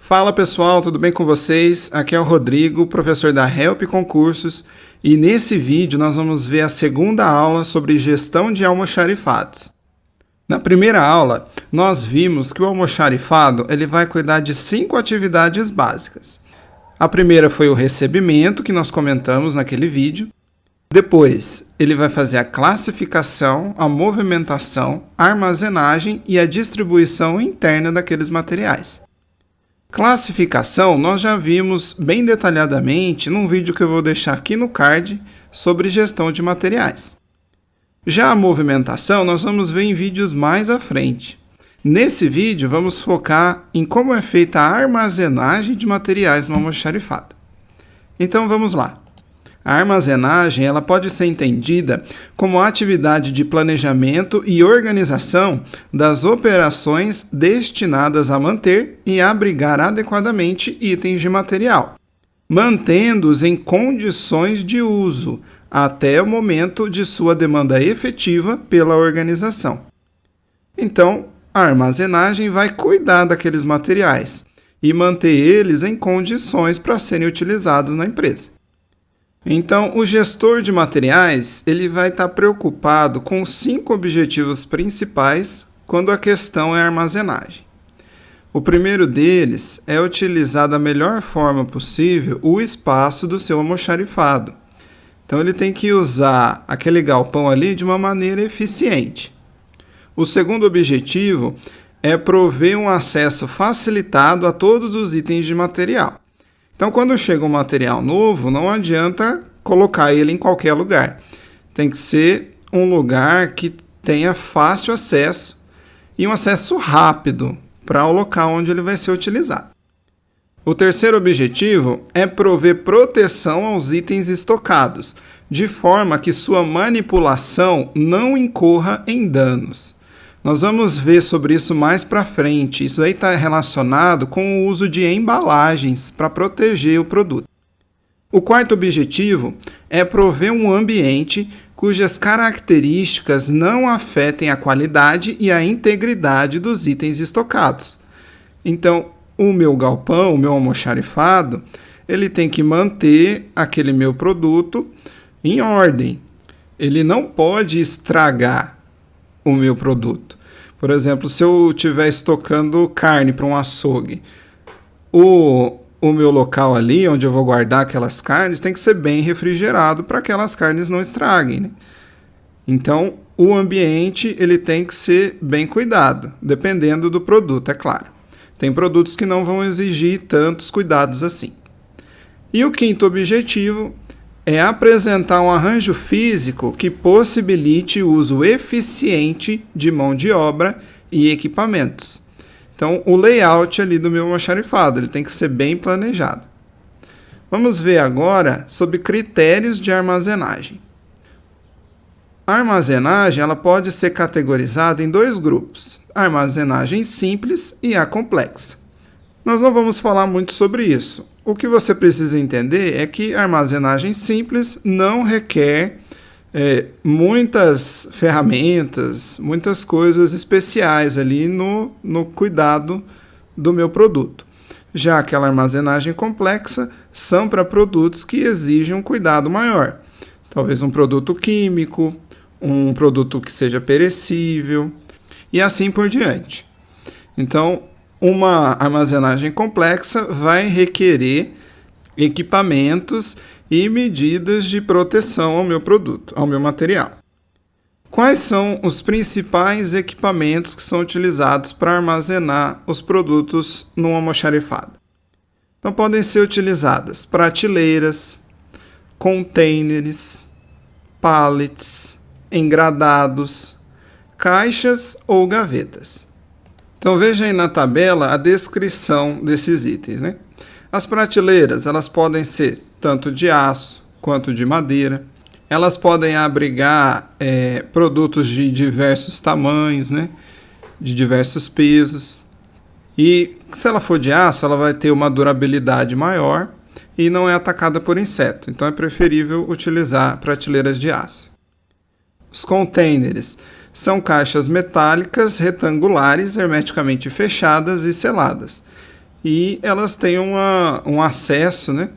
Fala pessoal, tudo bem com vocês? Aqui é o Rodrigo, professor da Help Concursos, e nesse vídeo nós vamos ver a segunda aula sobre gestão de almoxarifados. Na primeira aula, nós vimos que o almoxarifado ele vai cuidar de 5 atividades básicas. A primeira foi o recebimento, que nós comentamos naquele vídeo. Depois, ele vai fazer a classificação, a movimentação, a armazenagem e a distribuição interna daqueles materiais. Classificação nós já vimos bem detalhadamente num vídeo que eu vou deixar aqui no card sobre gestão de materiais. Já a movimentação nós vamos ver em vídeos mais à frente. Nesse vídeo vamos focar em como é feita a armazenagem de materiais no almoxarifado. Então vamos lá. A armazenagem ela pode ser entendida como a atividade de planejamento e organização das operações destinadas a manter e abrigar adequadamente itens de material, mantendo-os em condições de uso até o momento de sua demanda efetiva pela organização. Então, a armazenagem vai cuidar daqueles materiais e manter eles em condições para serem utilizados na empresa. Então, o gestor de materiais ele vai estar preocupado com 5 objetivos principais quando a questão é armazenagem. O primeiro deles é utilizar da melhor forma possível o espaço do seu almoxarifado. Então, ele tem que usar aquele galpão ali de uma maneira eficiente. O segundo objetivo é prover um acesso facilitado a todos os itens de material. Então, quando chega um material novo, não adianta colocar ele em qualquer lugar. Tem que ser um lugar que tenha fácil acesso e um acesso rápido para o local onde ele vai ser utilizado. O terceiro objetivo é prover proteção aos itens estocados, de forma que sua manipulação não incorra em danos. Nós vamos ver sobre isso mais para frente. Isso aí está relacionado com o uso de embalagens para proteger o produto. O quarto objetivo é prover um ambiente cujas características não afetem a qualidade e a integridade dos itens estocados. Então, o meu galpão, o meu almoxarifado, ele tem que manter aquele meu produto em ordem. Ele não pode estragar o meu produto. Por exemplo, se eu estiver estocando carne para um açougue, o meu local ali, onde eu vou guardar aquelas carnes, tem que ser bem refrigerado para que aquelas carnes não estraguem, né? Então, o ambiente ele tem que ser bem cuidado, dependendo do produto, é claro. Tem produtos que não vão exigir tantos cuidados assim. E o quinto objetivo é apresentar um arranjo físico que possibilite o uso eficiente de mão de obra e equipamentos. Então, o layout ali do meu almoxarifado, ele tem que ser bem planejado. Vamos ver agora sobre critérios de armazenagem. A armazenagem ela pode ser categorizada em 2 grupos, a armazenagem simples e a complexa. Nós não vamos falar muito sobre isso. O que você precisa entender é que a armazenagem simples não requer muitas ferramentas, muitas coisas especiais ali no cuidado do meu produto. Já aquela armazenagem complexa são para produtos que exigem um cuidado maior. Talvez um produto químico, um produto que seja perecível e assim por diante. Então, uma armazenagem complexa vai requerer equipamentos e medidas de proteção ao meu produto, ao meu material. Quais são os principais equipamentos que são utilizados para armazenar os produtos no almoxarifado? Então, podem ser utilizadas prateleiras, containers, pallets, engradados, caixas ou gavetas. Então, veja aí na tabela a descrição desses itens, né? As prateleiras, elas podem ser tanto de aço quanto de madeira. Elas podem abrigar produtos de diversos tamanhos, né? De diversos pesos. E se ela for de aço, ela vai ter uma durabilidade maior e não é atacada por inseto. Então é preferível utilizar prateleiras de aço. Os containers são caixas metálicas retangulares, hermeticamente fechadas e seladas. e elas têm um acesso, né,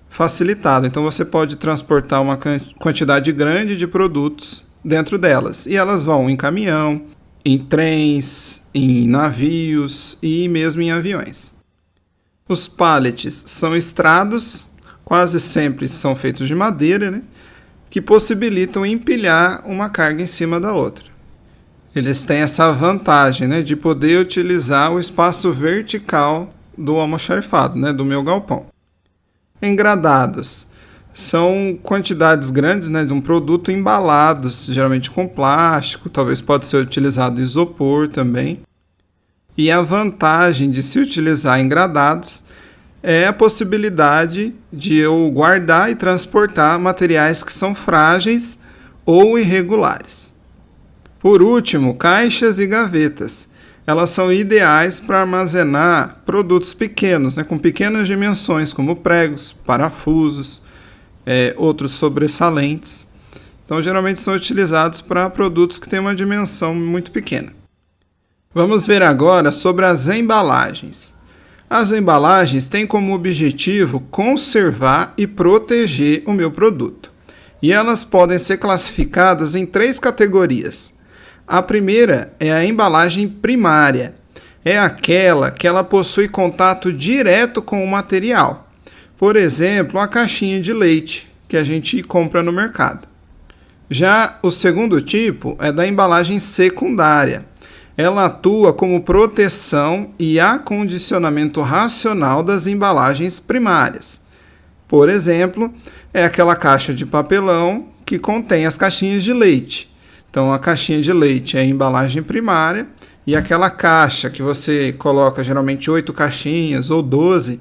facilitado. Então você pode transportar uma quantidade grande de produtos dentro delas. E elas vão em caminhão, em trens, em navios e mesmo em aviões. Os pallets são estrados, quase sempre são feitos de madeira, né, que possibilitam empilhar uma carga em cima da outra. Eles têm essa vantagem, né, de poder utilizar o espaço vertical do almoxarifado, né, do meu galpão. Engradados são quantidades grandes, né, de um produto embalados, geralmente com plástico, talvez pode ser utilizado isopor também. E a vantagem de se utilizar engradados é a possibilidade de eu guardar e transportar materiais que são frágeis ou irregulares. Por último, caixas e gavetas. Elas são ideais para armazenar produtos pequenos, né, com pequenas dimensões, como pregos, parafusos, outros sobressalentes. Então, geralmente são utilizados para produtos que têm uma dimensão muito pequena. Vamos ver agora sobre as embalagens. As embalagens têm como objetivo conservar e proteger o meu produto. E elas podem ser classificadas em 3 categorias. A primeira é a embalagem primária. É aquela que ela possui contato direto com o material. Por exemplo, a caixinha de leite que a gente compra no mercado. Já o segundo tipo é da embalagem secundária. Ela atua como proteção e acondicionamento racional das embalagens primárias. Por exemplo, é aquela caixa de papelão que contém as caixinhas de leite. Então, a caixinha de leite é a embalagem primária e aquela caixa que você coloca geralmente 8 caixinhas ou 12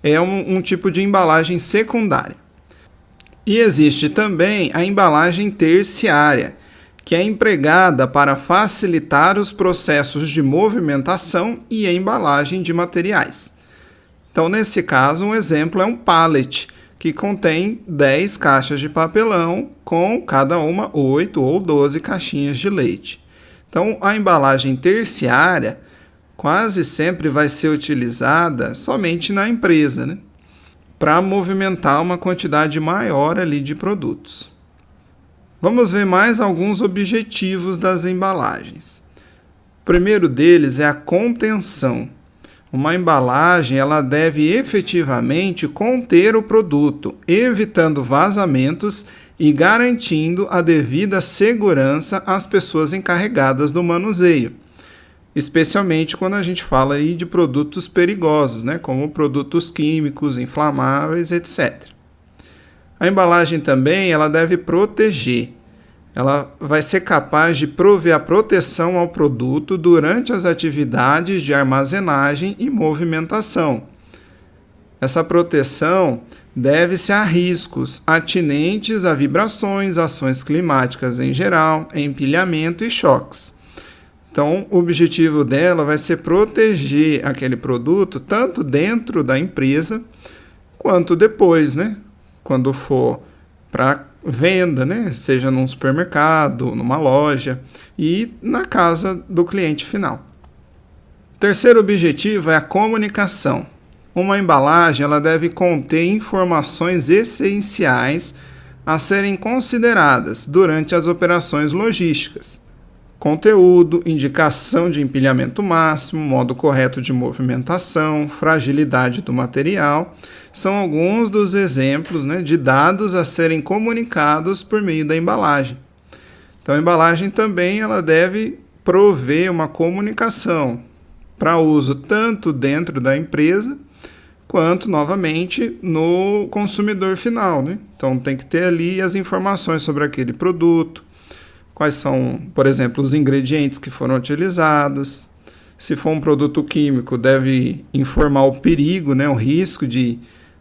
é um tipo de embalagem secundária. E existe também a embalagem terciária, que é empregada para facilitar os processos de movimentação e embalagem de materiais. Então, nesse caso, um exemplo é um pallet, que contém 10 caixas de papelão, com cada uma 8 ou 12 caixinhas de leite. Então, a embalagem terciária quase sempre vai ser utilizada somente na empresa, né, para movimentar uma quantidade maior ali de produtos. Vamos ver mais alguns objetivos das embalagens. O primeiro deles é a contenção. Uma embalagem ela deve efetivamente conter o produto, evitando vazamentos e garantindo a devida segurança às pessoas encarregadas do manuseio, especialmente quando a gente fala aí de produtos perigosos, né, como produtos químicos, inflamáveis, etc. A embalagem também ela deve proteger. Ela vai ser capaz de prover a proteção ao produto durante as atividades de armazenagem e movimentação. Essa proteção deve-se a riscos atinentes a vibrações, ações climáticas em geral, empilhamento e choques. Então, o objetivo dela vai ser proteger aquele produto tanto dentro da empresa quanto depois, né? Quando for para venda, né? Seja num supermercado, numa loja e na casa do cliente final. O terceiro objetivo é a comunicação. Uma embalagem ela deve conter informações essenciais a serem consideradas durante as operações logísticas. Conteúdo, indicação de empilhamento máximo, modo correto de movimentação, fragilidade do material, são alguns dos exemplos, né, de dados a serem comunicados por meio da embalagem. Então, a embalagem também ela deve prover uma comunicação para uso tanto dentro da empresa, quanto, novamente, no consumidor final, né? Então, tem que ter ali as informações sobre aquele produto, quais são, por exemplo, os ingredientes que foram utilizados. Se for um produto químico, deve informar o perigo, né, o risco de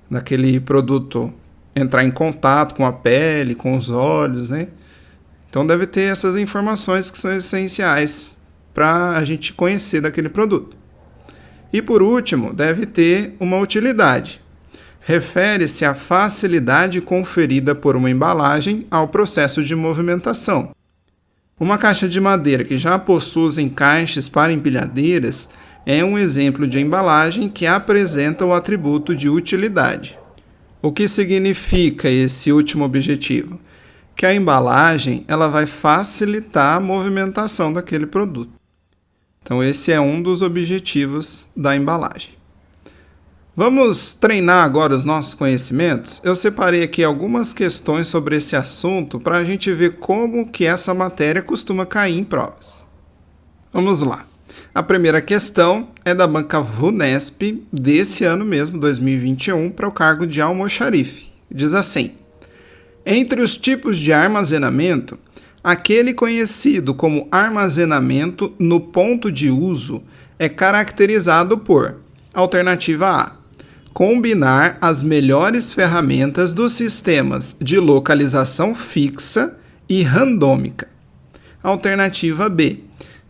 daquele produto entrar em contato com a pele, com os olhos, né? Então deve ter essas informações que são essenciais para a gente conhecer daquele produto. E por último, deve ter uma utilidade. Refere-se à facilidade conferida por uma embalagem ao processo de movimentação. Uma caixa de madeira que já possui os encaixes para empilhadeiras é um exemplo de embalagem que apresenta o atributo de utilidade. O que significa esse último objetivo? Que a embalagem ela vai facilitar a movimentação daquele produto. Então, esse é um dos objetivos da embalagem. Vamos treinar agora os nossos conhecimentos? Eu separei aqui algumas questões sobre esse assunto para a gente ver como que essa matéria costuma cair em provas. Vamos lá. A primeira questão é da banca VUNESP desse ano mesmo, 2021, para o cargo de almoxarife. Diz assim: entre os tipos de armazenamento, aquele conhecido como armazenamento no ponto de uso é caracterizado por: alternativa A, combinar as melhores ferramentas dos sistemas de localização fixa e randômica. Alternativa B,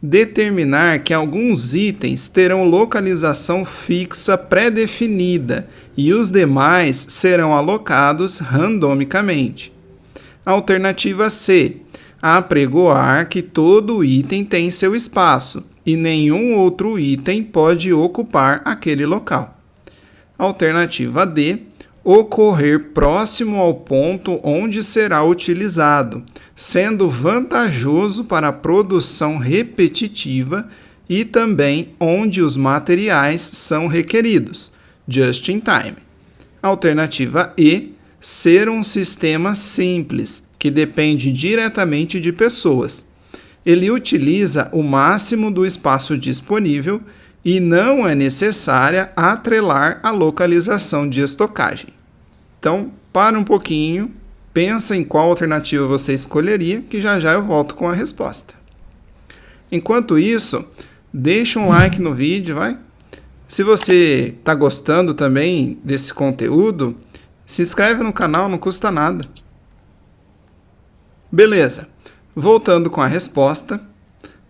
determinar que alguns itens terão localização fixa pré-definida e os demais serão alocados randomicamente. Alternativa C, apregoar que todo item tem seu espaço e nenhum outro item pode ocupar aquele local. Alternativa D, ocorrer próximo ao ponto onde será utilizado, sendo vantajoso para a produção repetitiva e também onde os materiais são requeridos, just in time. Alternativa E, ser um sistema simples, que depende diretamente de pessoas. Ele utiliza o máximo do espaço disponível e não é necessária atrelar a localização de estocagem. Então, para um pouquinho, pensa em qual alternativa você escolheria, que já já eu volto com a resposta. Enquanto isso, deixa um like no vídeo, vai? Se você está gostando também desse conteúdo, se inscreve no canal, não custa nada. Beleza, voltando com a resposta,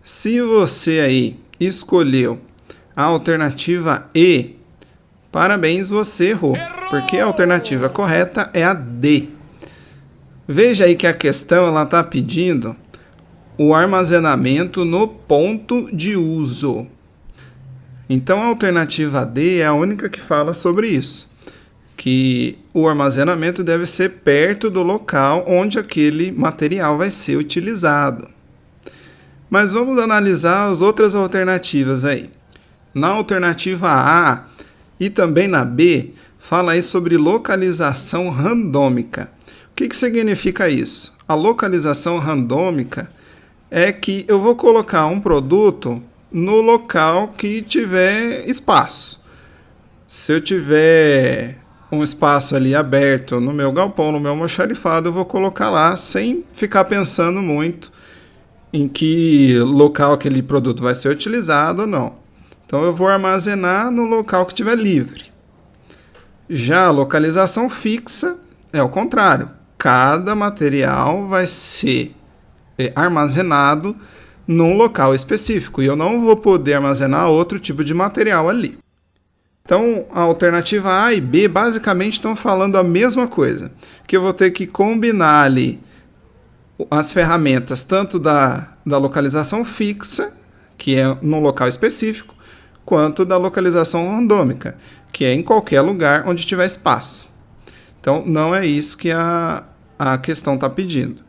se você aí escolheu a alternativa E, parabéns, você errou, porque a alternativa correta é a D. Veja aí que a questão está pedindo o armazenamento no ponto de uso. Então a alternativa D é a única que fala sobre isso, que o armazenamento deve ser perto do local onde aquele material vai ser utilizado. Mas vamos analisar as outras alternativas aí. Na alternativa A e também na B, fala aí sobre localização randômica. O que significa isso? A localização randômica é que eu vou colocar um produto no local que tiver espaço. Se eu tiver um espaço ali aberto no meu galpão, no meu almoxarifado, eu vou colocar lá sem ficar pensando muito em que local aquele produto vai ser utilizado ou não. Então eu vou armazenar no local que estiver livre. Já a localização fixa é o contrário. Cada material vai ser armazenado num local específico e eu não vou poder armazenar outro tipo de material ali. Então, a alternativa A e B basicamente estão falando a mesma coisa, que eu vou ter que combinar ali as ferramentas tanto da localização fixa, que é num local específico, quanto da localização randômica, que é em qualquer lugar onde tiver espaço. Então, não é isso que a questão está pedindo.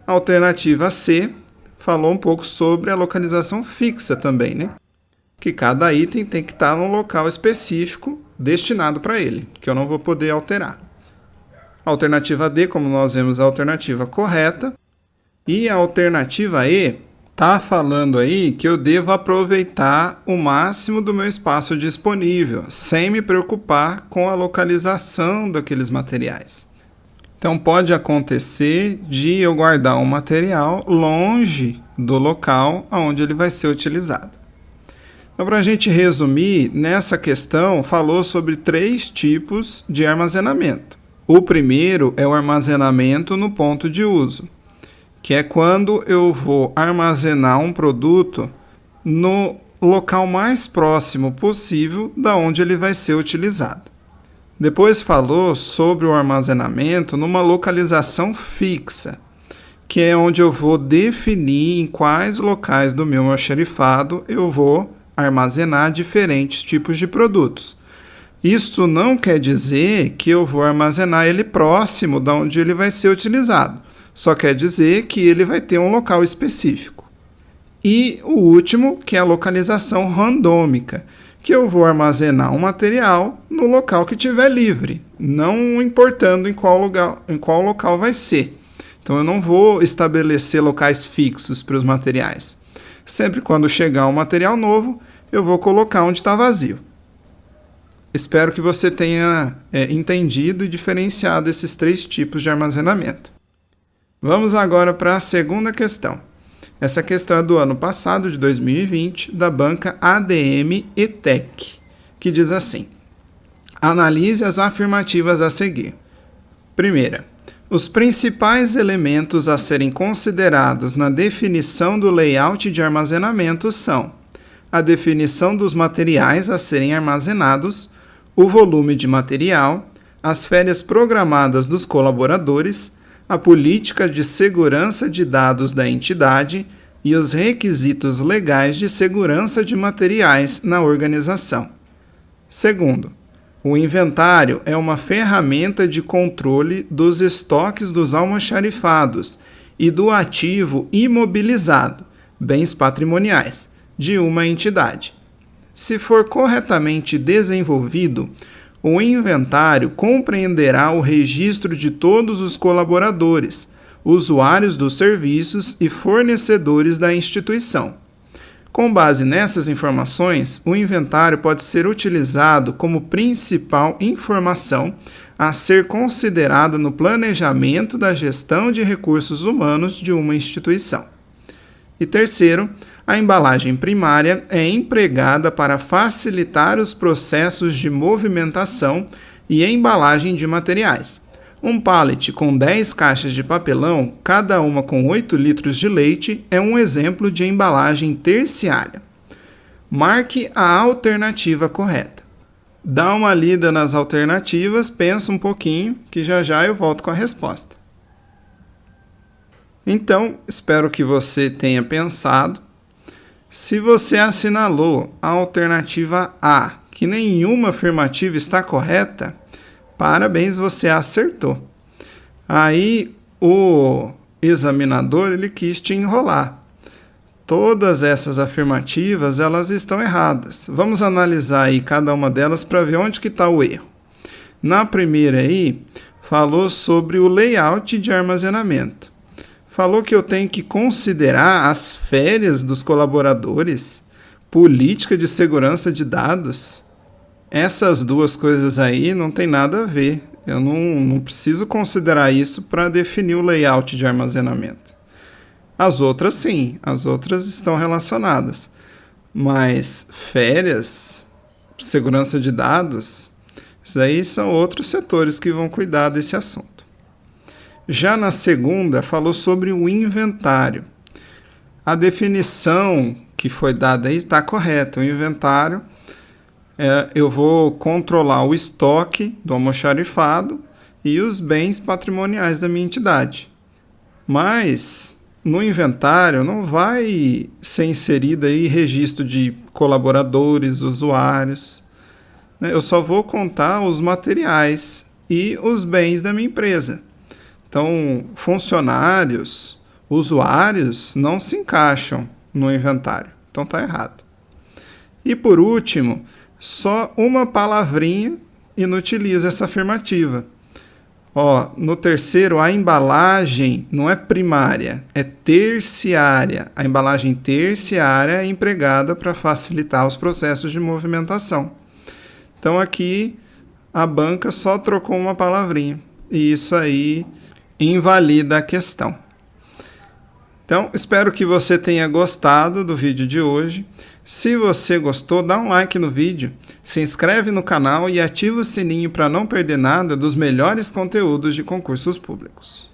A alternativa C falou um pouco sobre a localização fixa também, né? Que cada item tem que estar num local específico destinado para ele, que eu não vou poder alterar. A alternativa D, como nós vemos, é a alternativa correta. E a alternativa E está falando aí que eu devo aproveitar o máximo do meu espaço disponível, sem me preocupar com a localização daqueles materiais. Então pode acontecer de eu guardar um material longe do local onde ele vai ser utilizado. Então, para a gente resumir, nessa questão falou sobre 3 tipos de armazenamento. O primeiro é o armazenamento no ponto de uso, que é quando eu vou armazenar um produto no local mais próximo possível da onde ele vai ser utilizado. Depois falou sobre o armazenamento numa localização fixa, que é onde eu vou definir em quais locais do meu almoxarifado eu vou armazenar diferentes tipos de produtos. Isso não quer dizer que eu vou armazenar ele próximo de onde ele vai ser utilizado. Só quer dizer que ele vai ter um local específico. E o último, que é a localização randômica, que eu vou armazenar um material no local que estiver livre, não importando em qual local vai ser. Então eu não vou estabelecer locais fixos para os materiais. Sempre quando chegar um material novo, eu vou colocar onde está vazio. Espero que você tenha entendido e diferenciado esses 3 tipos de armazenamento. Vamos agora para a segunda questão. Essa questão é do ano passado, de 2020, da banca ADM ETEC, que diz assim: analise as afirmativas a seguir. Primeira, os principais elementos a serem considerados na definição do layout de armazenamento são a definição dos materiais a serem armazenados, o volume de material, as férias programadas dos colaboradores, a política de segurança de dados da entidade e os requisitos legais de segurança de materiais na organização. Segundo, o inventário é uma ferramenta de controle dos estoques dos almoxarifados e do ativo imobilizado, bens patrimoniais, de uma entidade. Se for corretamente desenvolvido, o inventário compreenderá o registro de todos os colaboradores, usuários dos serviços e fornecedores da instituição. Com base nessas informações, o inventário pode ser utilizado como principal informação a ser considerada no planejamento da gestão de recursos humanos de uma instituição. E terceiro, a embalagem primária é empregada para facilitar os processos de movimentação e embalagem de materiais. Um pallet com 10 caixas de papelão, cada uma com 8 litros de leite, é um exemplo de embalagem terciária. Marque a alternativa correta. Dá uma lida nas alternativas, pensa um pouquinho, que já eu volto com a resposta. Então, espero que você tenha pensado. Se você assinalou a alternativa A, que nenhuma afirmativa está correta, parabéns, você acertou. Aí o examinador ele quis te enrolar. Todas essas afirmativas elas estão erradas. Vamos analisar aí cada uma delas para ver onde que está o erro. Na primeira aí, falou sobre o layout de armazenamento. Falou que eu tenho que considerar as férias dos colaboradores, política de segurança de dados. Essas duas coisas aí não tem nada a ver. Eu não preciso considerar isso para definir o layout de armazenamento. As outras sim, as outras estão relacionadas. Mas férias, segurança de dados, isso aí são outros setores que vão cuidar desse assunto. Já na segunda, falou sobre o inventário. A definição que foi dada aí está correta. O inventário, eu vou controlar o estoque do almoxarifado e os bens patrimoniais da minha entidade. Mas no inventário não vai ser inserido aí registro de colaboradores, usuários. Eu só vou contar os materiais e os bens da minha empresa. Então, funcionários, usuários não se encaixam no inventário. Então, está errado. E por último, só uma palavrinha inutiliza essa afirmativa. No terceiro, a embalagem não é primária, é terciária. A embalagem terciária é empregada para facilitar os processos de movimentação. Então, aqui, a banca só trocou uma palavrinha. E isso aí invalida a questão. Então, espero que você tenha gostado do vídeo de hoje. Se você gostou, dá um like no vídeo, se inscreve no canal e ativa o sininho para não perder nada dos melhores conteúdos de concursos públicos.